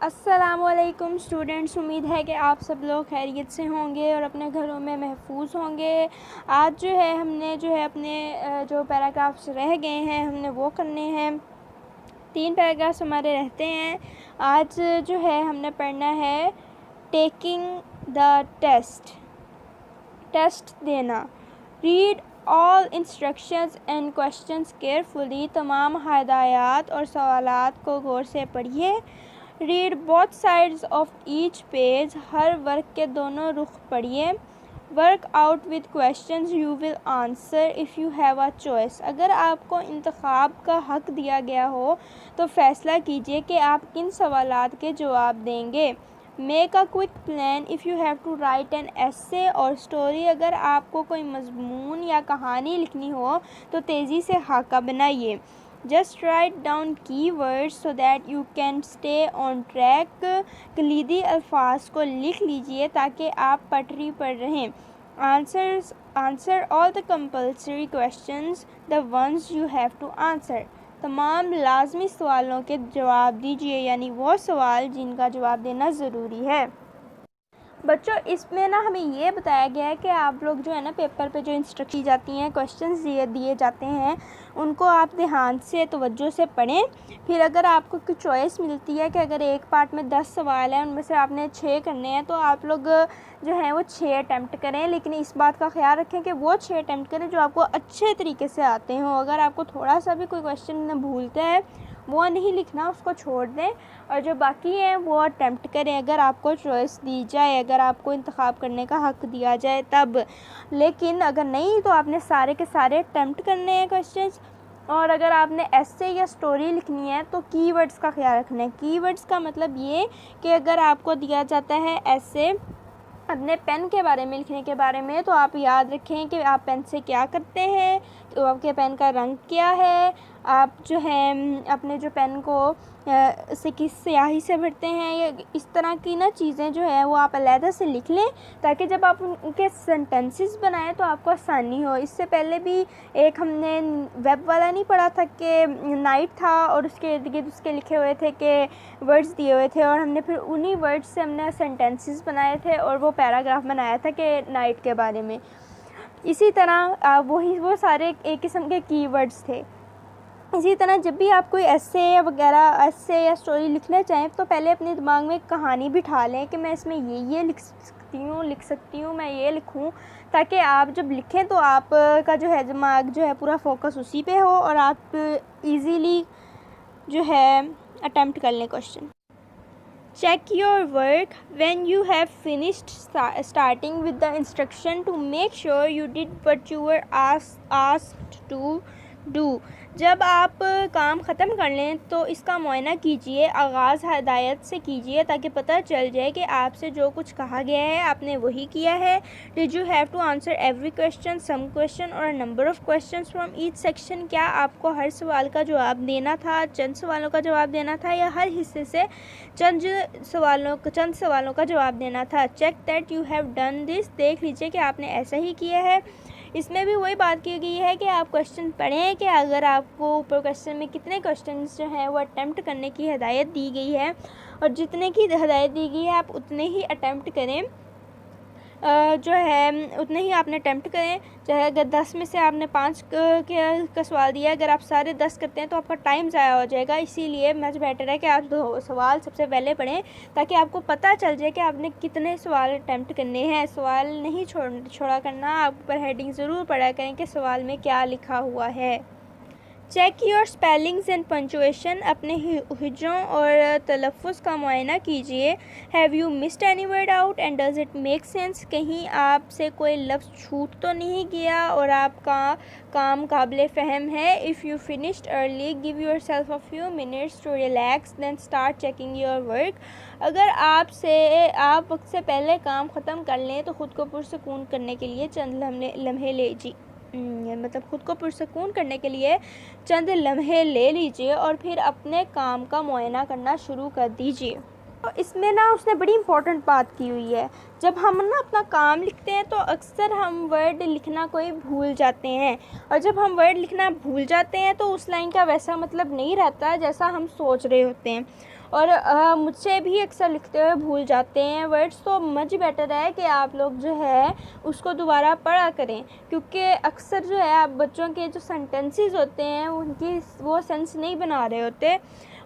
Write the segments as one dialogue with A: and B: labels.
A: अस्सलामुअलैकुम स्टूडेंट्स, उम्मीद है कि आप सब लोग खैरियत से होंगे और अपने घरों में महफूज होंगे। आज जो है हमने अपने जो पैराग्राफ्स रह गए हैं हमने वो करने हैं। 3 पैराग्राफ्स हमारे रहते हैं। आज जो है हमने पढ़ना है टेकिंग द टेस्ट देना। Read all instructions and questions carefully. तमाम हिदायत और सवालात को गौर से पढ़िए। Read both sides of each page. Her work के दोनों रुख पढ़िए। Work out with questions you will answer if you have a choice. अगर आपको इंतखाब का हक दिया गया हो तो फ़ैसला कीजिए कि आप किन सवालात के जवाब देंगे। Make a quick plan if you have to write an essay or story. अगर आपको कोई मजमून या कहानी लिखनी हो तो तेज़ी से खाका बनाइए। Just write down key words so that you can stay on track. कलीदी अल्फाज को लिख लीजिए ताकि आप पटरी पर रहें। Answer all the compulsory questions, the ones you have to answer. तमाम लाजमी सवालों के जवाब दीजिए, यानी वो सवाल जिनका जवाब देना ज़रूरी है। बच्चों, इसमें ना हमें ये बताया गया है कि आप लोग जो है ना पेपर पे जो इंस्ट्रक्शन दी जाती हैं, क्वेश्चंस दिए जाते हैं, उनको आप ध्यान से तवज्जो से पढ़ें। फिर अगर आपको कोई चॉइस मिलती है कि अगर एक पार्ट में 10 सवाल हैं, उनमें से आपने 6 करने हैं, तो आप लोग जो है वो 6 अटैम्प्ट करें। लेकिन इस बात का ख्याल रखें कि वो 6 अटैम्प्ट करें जो आपको अच्छे तरीके से आते हों। अगर आपको थोड़ा सा भी कोई क्वेश्चन भूलता है वो नहीं लिखना, उसको छोड़ दें और जो बाकी हैं वो अटैम्प्ट करें अगर आपको चॉइस दी जाए, अगर आपको इंतखाब करने का हक़ दिया जाए तब। लेकिन अगर नहीं तो आपने सारे के सारे अटैम्प्ट करने हैं क्वेश्चंस। और अगर आपने एसे या स्टोरी लिखनी है तो कीवर्ड्स का ख्याल रखना है। कीवर्ड्स का मतलब ये कि अगर आपको दिया जाता है एसे अपने पेन के बारे में लिखने के बारे में, तो आप याद रखें कि आप पेन से क्या करते हैं, तो आपके पेन का रंग क्या है, आप जो है अपने जो पेन को से किस स्याही से भरते हैं, या इस तरह की ना चीज़ें जो है वो आप अलहदा से लिख लें ताकि जब आप उनके सेंटेंसेस बनाएं तो आपको आसानी हो। इससे पहले भी एक हमने वेब वाला नहीं पढ़ा था कि नाइट था और उसके इर्द गिर्द उसके लिखे हुए थे कि वर्ड्स दिए हुए थे और हमने फिर उन्हीं वर्ड्स से हमने सेंटेंसेस बनाए थे और वो पैराग्राफ बनाया था कि नाइट के बारे में। इसी तरह वो सारे एक किस्म के कीवर्ड्स थे। इसी तरह जब भी आप कोई एसे या स्टोरी लिखना चाहें तो पहले अपने दिमाग में एक कहानी बिठा लें कि मैं इसमें ये लिख सकती हूँ, मैं ये लिखूँ, ताकि आप जब लिखें तो आपका जो है दिमाग जो है पूरा फोकस उसी पे हो और आप इजीली जो है अटेम्प्ट कर लें question. Check your work when you have finished, starting with the instruction to make sure you did what you were asked to do। जब आप काम ख़त्म कर लें तो इसका मुआयना कीजिए। आगाज़ हिदायत से कीजिए ताकि पता चल जाए कि आपसे जो कुछ कहा गया है आपने वही किया है। Did you have to answer every question, some question or a number of questions from each section? क्या आपको हर सवाल का जवाब देना था, चंद सवालों का जवाब देना था, या हर हिस्से से चंद सवालों का जवाब देना था। Check that you have done this. देख लीजिए कि आपने ऐसा ही किया है। इसमें भी वही बात की गई है कि आप क्वेश्चन पढ़ें कि अगर आपको ऊपर क्वेश्चन में कितने क्वेश्चन जो हैं वो अटैम्प्ट करने की हिदायत दी गई है और जितने की हिदायत दी गई है आप उतने ही अटैम्प्ट करें, जो है उतने ही आपने अटैम्प्ट करें। चाहे अगर 10 में से आपने 5 का सवाल दिया, अगर आप सारे 10 करते हैं तो आपका टाइम ज़ाया हो जाएगा। इसीलिए मच बेटर है कि आप 2 सवाल सबसे पहले पढ़ें ताकि आपको पता चल जाए कि आपने कितने सवाल अटैम्प्ट करने हैं। सवाल नहीं छोड़ा करना, आप ऊपर हेडिंग ज़रूर पढ़ा करें कि सवाल में क्या लिखा हुआ है। Check your spellings and punctuation. अपने हिज्जों और तलफ़ुज़ का मुआयना कीजिए। Have you missed any word out and does it make sense. कहीं आपसे कोई लफ्ज़ छूट तो नहीं गया और आपका काम काबिल फ़हम है। If you finished early give yourself a few minutes to relax then start checking your work. अगर आप वक्त से पहले काम ख़त्म कर लें तो ख़ुद को पुरसकून करने के लिए चंद लम्हे खुद को पुरसकून करने के लिए चंद लम्हे ले लीजिए और फिर अपने काम का मुआयना करना शुरू कर दीजिए। तो इसमें ना उसने बड़ी इम्पोर्टेंट बात की हुई है। जब हम ना अपना काम लिखते हैं तो अक्सर हम वर्ड लिखना कोई भूल जाते हैं, और जब हम वर्ड लिखना भूल जाते हैं तो उस लाइन का वैसा मतलब नहीं रहता जैसा हम सोच रहे होते हैं। और मुझसे भी अक्सर लिखते हुए भूल जाते हैं वर्ड्स, तो मच बेटर है कि आप लोग जो है उसको दोबारा पढ़ा करें, क्योंकि अक्सर जो है आप बच्चों के जो सेंटेंसेस होते हैं उनकी वो सेंस नहीं बना रहे होते,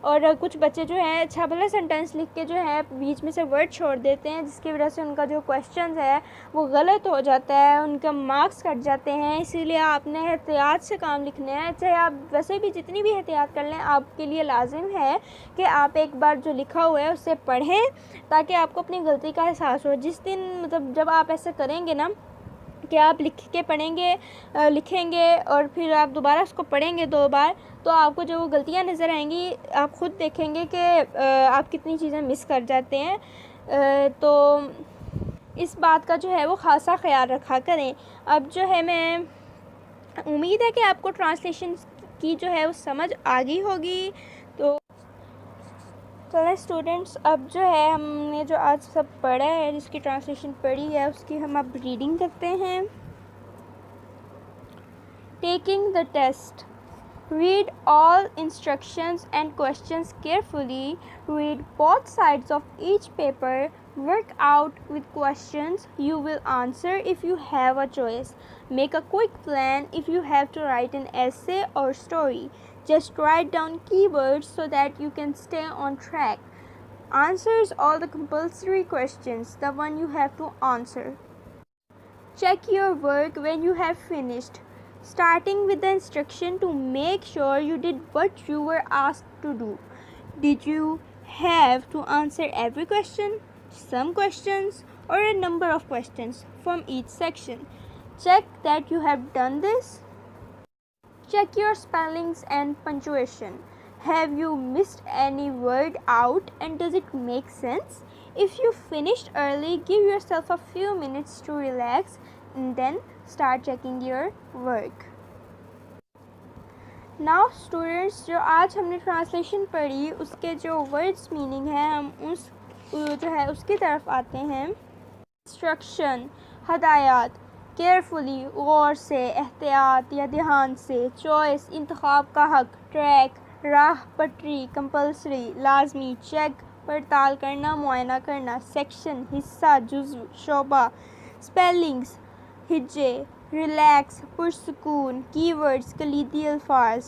A: और कुछ बच्चे जो हैं अच्छा भला सेंटेंस लिख के जो है बीच में से वर्ड छोड़ देते हैं, जिसकी वजह से उनका जो क्वेश्चन है वो गलत हो जाता है, उनका मार्क्स कट जाते हैं। इसीलिए आपने एहतियात से काम लिखने हैं। चाहे आप वैसे भी जितनी भी एहतियात कर लें, आपके लिए लाजिम है कि आप एक बार जो लिखा हुआ है उसे पढ़ें, ताकि आपको अपनी गलती का एहसास हो। जिस दिन मतलब जब आप ऐसा करेंगे ना कि आप लिख के पढ़ेंगे, लिखेंगे और फिर आप दोबारा उसको पढ़ेंगे 2 बार, तो आपको जो वो गलतियाँ नज़र आएंगी आप ख़ुद देखेंगे कि आप कितनी चीज़ें मिस कर जाते हैं। तो इस बात का जो है वो ख़ासा ख़्याल रखा करें। अब जो है मैं उम्मीद है कि आपको ट्रांसलेशन की जो है वो समझ आ गई होगी। तो चलें स्टूडेंट्स, अब जो है हमने जो आज सब पढ़ा है, जिसकी ट्रांसलेशन पढ़ी है, उसकी हम अब रीडिंग करते हैं। Taking the test. Read all instructions and questions carefully. Read both sides of each paper. Work out with questions you will answer if you have a choice. Make a quick plan if you have to write an essay or story. Just write down keywords so that you can stay on track. Answers all the compulsory questions, the one you have to answer. Check your work when you have finished, starting with the instruction to make sure you did what you were asked to do. Did you have to answer every question, some questions, or a number of questions from each section? Check that you have done this. Check your spellings and punctuation. Have you missed any word out and does it make sense? If you finished early, give yourself a few minutes to relax and then start checking your work. Now students, जो आज हमने translation पढ़ी उसके जो words meaning है, हम उस जो है उसकी तरफ आते हैं। इंस्ट्रक्शन, हदायत, केयरफुली, गौर से, एहतियात या ध्यान से, चॉइस, इंतखाब का हक, ट्रैक, राह, पटरी, कंपल्सरी, लाजमी, चेक, पड़ताल करना, मुआयना करना, सेक्शन, हिस्सा, जुज़्व, शोबा, स्पेलिंग्स, हिज्जे, रिलैक्स, पुरसुकून, कीवर्ड्स, कलीदी अल्फाज,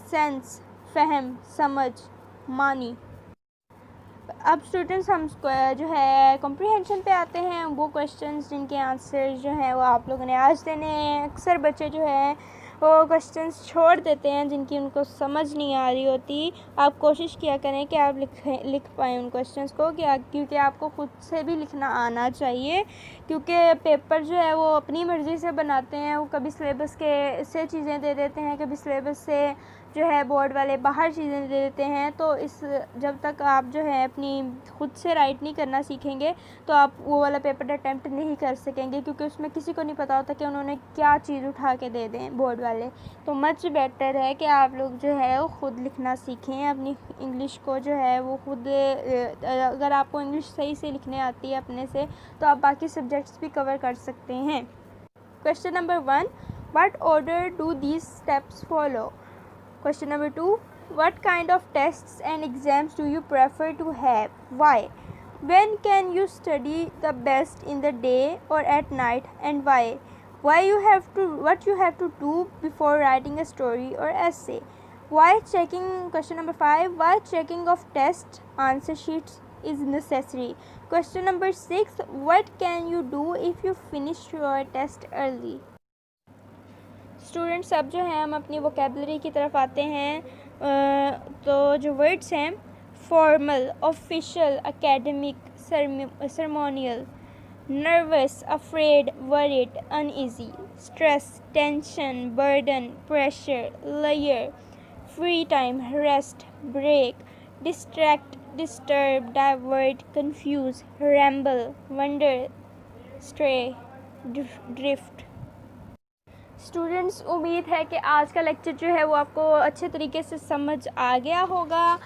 A: सेंस, फ़हम, समझ, मानी। अब स्टूडेंट्स हम जो है कॉम्प्रिहेंशन पे आते हैं। वो क्वेश्चंस जिनके आंसर जो हैं वो आप लोगों ने आज देने हैं। अक्सर बच्चे जो हैं वो क्वेश्चंस छोड़ देते हैं जिनकी उनको समझ नहीं आ रही होती। आप कोशिश किया करें कि आप लिख पाएँ उन क्वेश्चंस को, क्योंकि आपको ख़ुद से भी लिखना आना चाहिए, क्योंकि पेपर जो है वो अपनी मर्ज़ी से बनाते हैं। वो कभी सिलेबस के से चीज़ें दे देते हैं, कभी सिलेबस से जो है बोर्ड वाले बाहर चीज़ें दे देते हैं। तो जब तक आप जो है अपनी ख़ुद से राइट नहीं करना सीखेंगे तो आप वो वाला पेपर अटैम्प्ट नहीं कर सकेंगे, क्योंकि उसमें किसी को नहीं पता होता कि उन्होंने क्या चीज़ उठा के दे दें बोर्ड वाले। तो मच बेटर है कि आप लोग जो है वो ख़ुद लिखना सीखें। अपनी इंग्लिश को जो है वो ख़ुद, अगर आपको इंग्लिश सही से लिखने आती है अपने से, तो आप बाकी सब्जेक्ट्स भी कवर कर सकते हैं। Question number 1, what order do these steps follow? Question number 2, what kind of tests and exams do you prefer to have? Why? When can you study the best, in the day or at night, and why? What you have to do before writing a story or essay? Why checking? Question number 5, why checking of test answer sheets is necessary? Question number 6, what can you do if you finish your test early? Students, अब जो है हम अपनी vocabulary की तरफ आते हैं। तो जो वर्ड्स हैं, formal, official, academic, ceremonial, nervous, afraid, worried, uneasy, stress, tension, burden, pressure, layer, free time, rest, break, distract, disturb, divert, confuse, ramble, wonder, stray, drift. Students, उम्मीद है कि आज का लेक्चर जो है वो आपको अच्छे तरीके से समझ आ गया होगा।